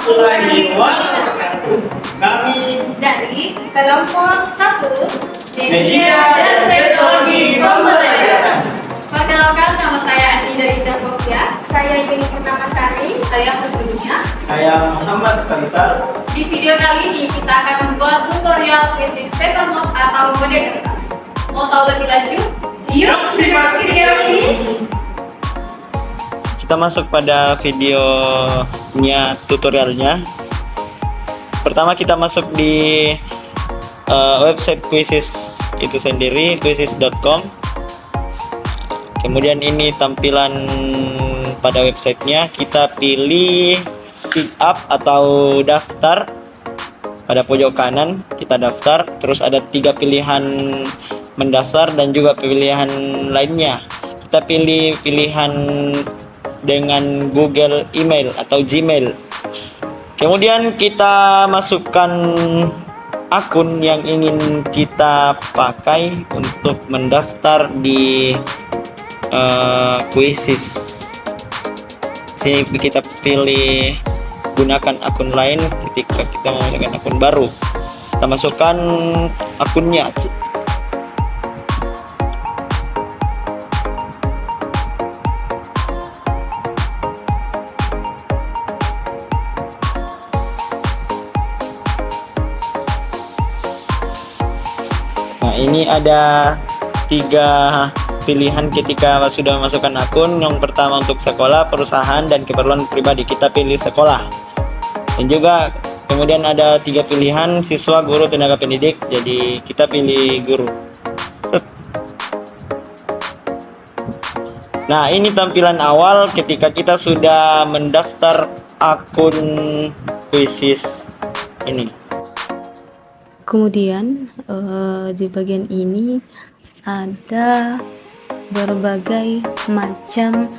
warahmatullahi wabarakatuh. Kami dari kelompok 1 Media dan Teknologi Pembelajaran. Perkenalkan, nama saya Andi dari Dapopia. saya Yuni Purnamasari. Saya Persdunia. Saya Muhammad Faisal. Di video kali ini kita akan membuat tutorial kuisis paper mode atau mode kertas. Mau tahu lebih lanjut? Yuk simak video ini. Kita masuk pada videonya, tutorialnya. Pertama kita masuk di website Quizizz itu sendiri, quizizz.com. Kemudian ini tampilan pada websitenya. Kita pilih sign up atau daftar. Pada pojok kanan kita daftar. Terus ada 3 pilihan mendaftar dan juga pilihan lainnya. Kita pilih pilihan dengan Google Email atau Gmail. Kemudian kita masukkan akun yang ingin kita pakai untuk mendaftar di Quizizz. Sini kita pilih gunakan akun lain ketika kita memasukkan akun baru. Kita masukkan akunnya. Nah, ini ada 3 pilihan ketika sudah memasukkan akun. Yang pertama untuk sekolah, perusahaan, dan keperluan pribadi. Kita pilih sekolah. Dan juga kemudian ada 3 pilihan, siswa, guru, tenaga pendidik. Jadi kita pilih guru. Nah, ini tampilan awal ketika kita sudah mendaftar akun Quizizz ini. Kemudian di bagian ini ada berbagai macam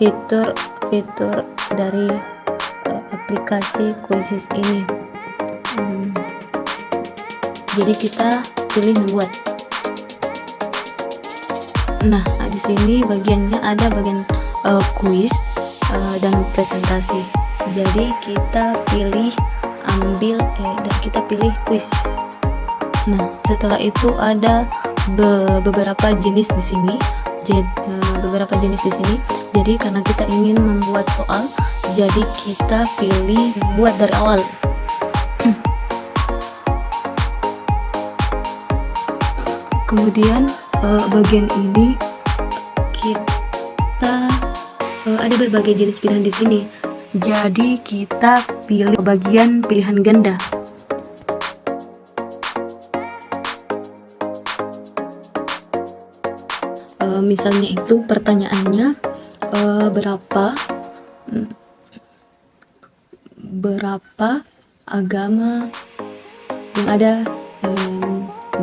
fitur-fitur dari aplikasi Quizizz ini. Jadi kita pilih membuat. Nah, di sini bagiannya ada bagian kuis dan presentasi. Jadi kita pilih dan kita pilih kuis. Nah, setelah itu ada beberapa jenis di sini. Jadi karena kita ingin membuat soal, jadi kita pilih buat dari awal. Kemudian bagian ini kita ada berbagai jenis pilihan di sini. Jadi kita pilih bagian pilihan ganda. Misalnya itu pertanyaannya berapa agama yang ada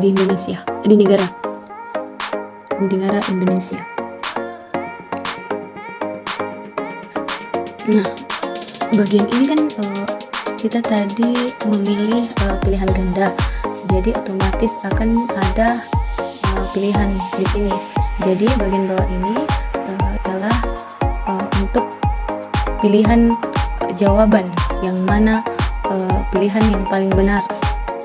di Indonesia, di negara Indonesia. Nah, bagian ini kan kita tadi memilih pilihan ganda, jadi otomatis akan ada pilihan di sini. Jadi bagian bawah ini adalah untuk pilihan jawaban yang mana pilihan yang paling benar.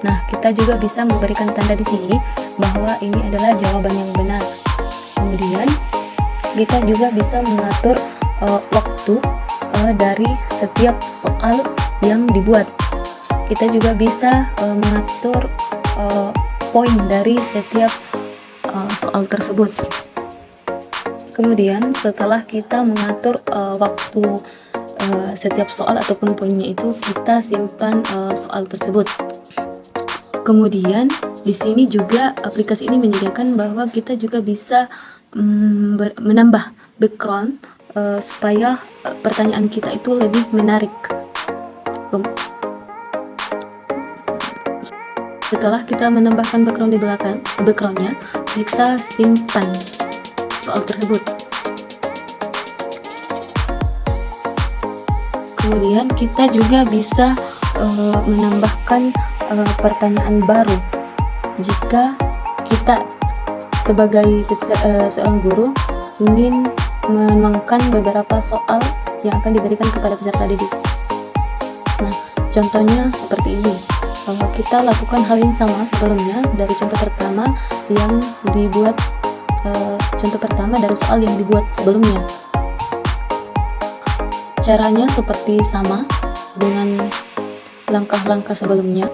Nah, kita juga bisa memberikan tanda di sini bahwa ini adalah jawaban yang benar. Kemudian kita juga bisa mengatur waktu dari setiap soal yang dibuat. Kita juga bisa mengatur poin dari setiap soal tersebut. Kemudian setelah kita mengatur waktu setiap soal ataupun poinnya itu, kita simpan soal tersebut. Kemudian di sini juga aplikasi ini menyediakan bahwa kita juga bisa menambah background supaya pertanyaan kita itu lebih menarik. Setelah kita menambahkan background di belakang, backgroundnya kita simpan soal tersebut. Kemudian kita juga bisa menambahkan pertanyaan baru jika kita sebagai seorang guru ingin menuangkan beberapa soal yang akan diberikan kepada peserta didik. Nah, contohnya seperti ini. Kita lakukan hal yang sama sebelumnya dari contoh pertama yang dibuat contoh pertama dari soal yang dibuat sebelumnya. Caranya seperti sama dengan langkah-langkah sebelumnya.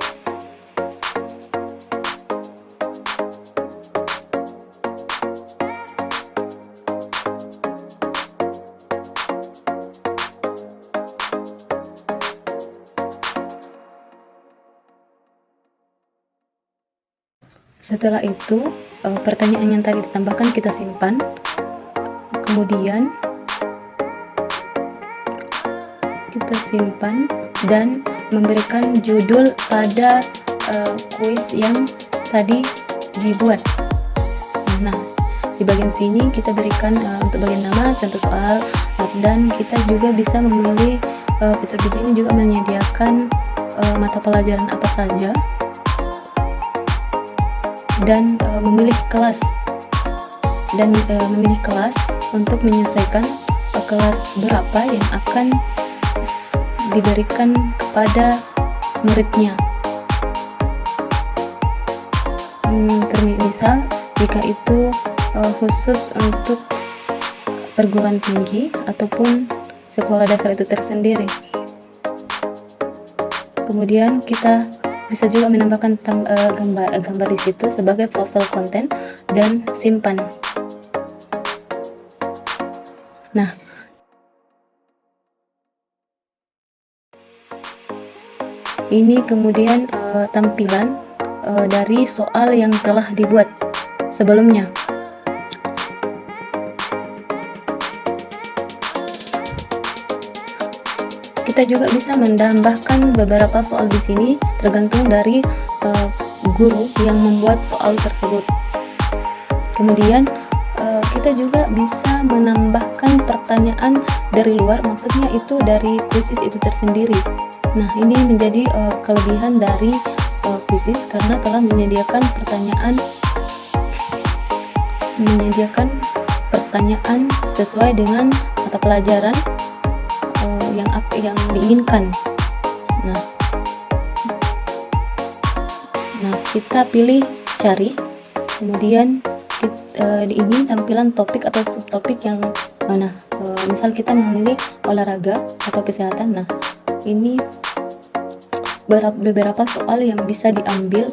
Setelah itu, pertanyaan yang tadi ditambahkan kita simpan. Kemudian kita simpan dan memberikan judul pada kuis yang tadi dibuat. Nah, di bagian sini kita berikan untuk bagian nama, contoh soal, dan kita juga bisa memilih fitur di sini juga menyediakan mata pelajaran apa saja dan memilih kelas untuk menyesuaikan kelas berapa yang akan diberikan kepada muridnya. Misal jika itu khusus untuk perguruan tinggi ataupun sekolah dasar itu tersendiri. Kemudian kita bisa juga menambahkan gambar di situ sebagai profil konten dan simpan. Nah, ini kemudian tampilan dari soal yang telah dibuat sebelumnya. Kita juga bisa menambahkan beberapa soal di sini tergantung dari guru yang membuat soal tersebut. Kemudian kita juga bisa menambahkan pertanyaan dari luar, maksudnya itu dari kuisis itu tersendiri. Nah, ini menjadi kelebihan dari kuisis karena telah menyediakan pertanyaan sesuai dengan mata pelajaran yang diinginkan. Nah, kita pilih cari, kemudian ini tampilan topik atau subtopik yang mana. Misal kita memilih olahraga atau kesehatan. Nah, ini beberapa soal yang bisa diambil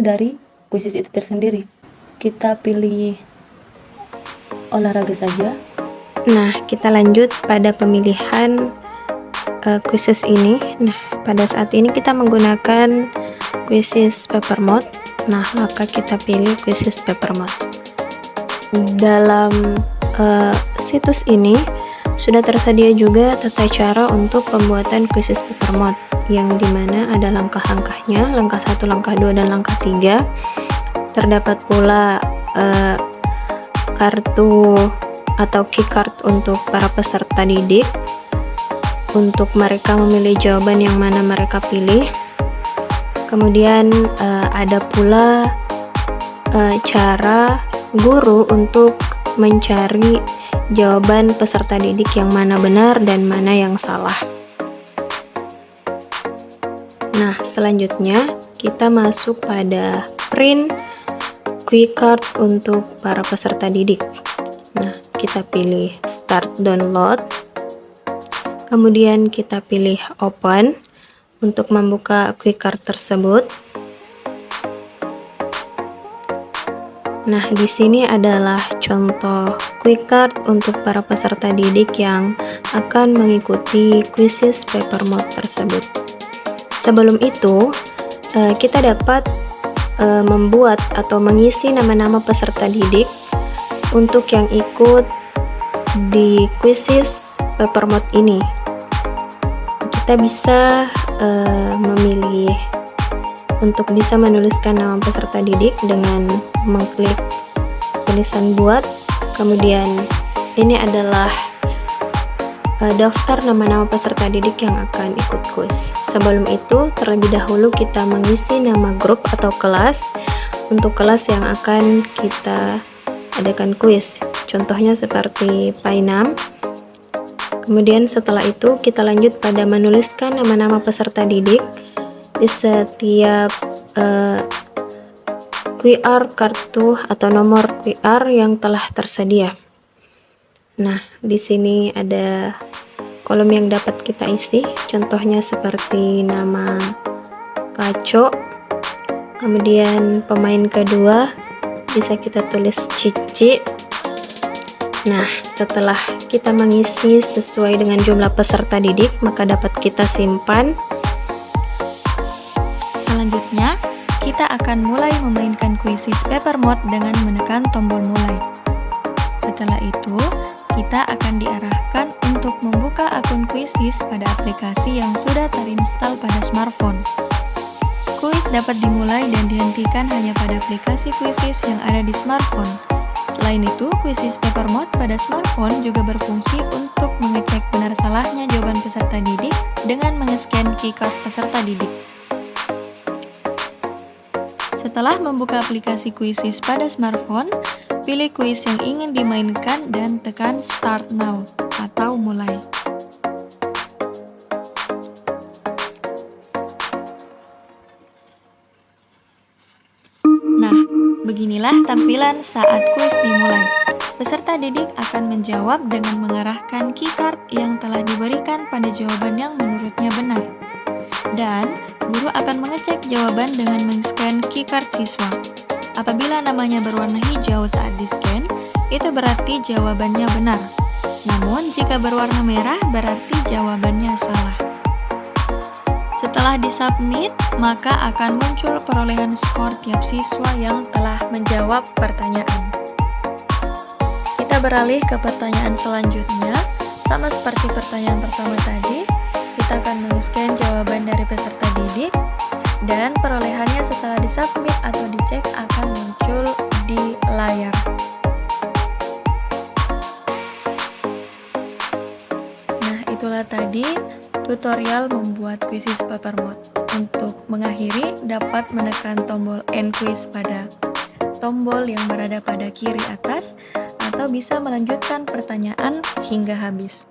dari kuisis itu tersendiri. Kita pilih olahraga saja. Nah, kita lanjut pada pemilihan kuisis ini. Nah, pada saat ini kita menggunakan kuisis paper mode. Nah, maka kita pilih kuisis paper mode. Dalam situs ini sudah tersedia juga tata cara untuk pembuatan kuisis paper mode, yang dimana ada langkah-langkahnya, langkah 1, langkah 2, dan langkah 3. Terdapat pula kartu atau key card untuk para peserta didik untuk mereka memilih jawaban yang mana mereka pilih. Kemudian ada pula cara guru untuk mencari jawaban peserta didik yang mana benar dan mana yang salah. Nah, selanjutnya kita masuk pada print quick card untuk para peserta didik. Nah, kita pilih start download, kemudian kita pilih open untuk membuka quick card tersebut. Nah, di sini adalah contoh quick card untuk para peserta didik yang akan mengikuti kuisis paper mode tersebut. Sebelum itu, kita dapat membuat atau mengisi nama-nama peserta didik untuk yang ikut di kuisis paper mode ini. Kita bisa memilih untuk bisa menuliskan nama peserta didik dengan mengklik tulisan buat. Kemudian ini adalah daftar nama-nama peserta didik yang akan ikut kuis. Sebelum itu, terlebih dahulu kita mengisi nama grup atau kelas untuk kelas yang akan kita adakan kuis. Contohnya seperti PAI 6. Kemudian setelah itu kita lanjut pada menuliskan nama-nama peserta didik di setiap QR kartu atau nomor QR yang telah tersedia. Nah, di sini ada kolom yang dapat kita isi, contohnya seperti nama Kaco, kemudian pemain kedua bisa kita tulis Cici. Nah, setelah kita mengisi sesuai dengan jumlah peserta didik, maka dapat kita simpan. Selanjutnya, kita akan mulai memainkan kuisis paper mode dengan menekan tombol mulai. Setelah itu, kita akan diarahkan untuk membuka akun kuisis pada aplikasi yang sudah terinstall pada smartphone. Kuis dapat dimulai dan dihentikan hanya pada aplikasi kuisis yang ada di smartphone. Selain itu, kuisis paper mode pada smartphone juga berfungsi untuk mengecek benar salahnya jawaban peserta didik dengan mengescan keycard peserta didik. Setelah membuka aplikasi kuisis pada smartphone, pilih kuis yang ingin dimainkan dan tekan Start Now atau mulai. Nah, beginilah tampilan saat kuis dimulai. Peserta didik akan menjawab dengan mengarahkan keycard yang telah diberikan pada jawaban yang menurutnya benar. Dan guru akan mengecek jawaban dengan men-scan keycard siswa. Apabila namanya berwarna hijau saat di-scan, itu berarti jawabannya benar. Namun, jika berwarna merah, berarti jawabannya salah. Setelah disubmit, maka akan muncul perolehan skor tiap siswa yang telah menjawab pertanyaan. Kita beralih ke pertanyaan selanjutnya. Sama seperti pertanyaan pertama tadi, kita akan men-scan jawaban dari peserta didik, dan perolehannya setelah disubmit atau dicek akan muncul di layar. Nah, itulah tadi tutorial membuat kuisis paper mode. Untuk mengakhiri, dapat menekan tombol end quiz pada tombol yang berada pada kiri atas, atau bisa melanjutkan pertanyaan hingga habis.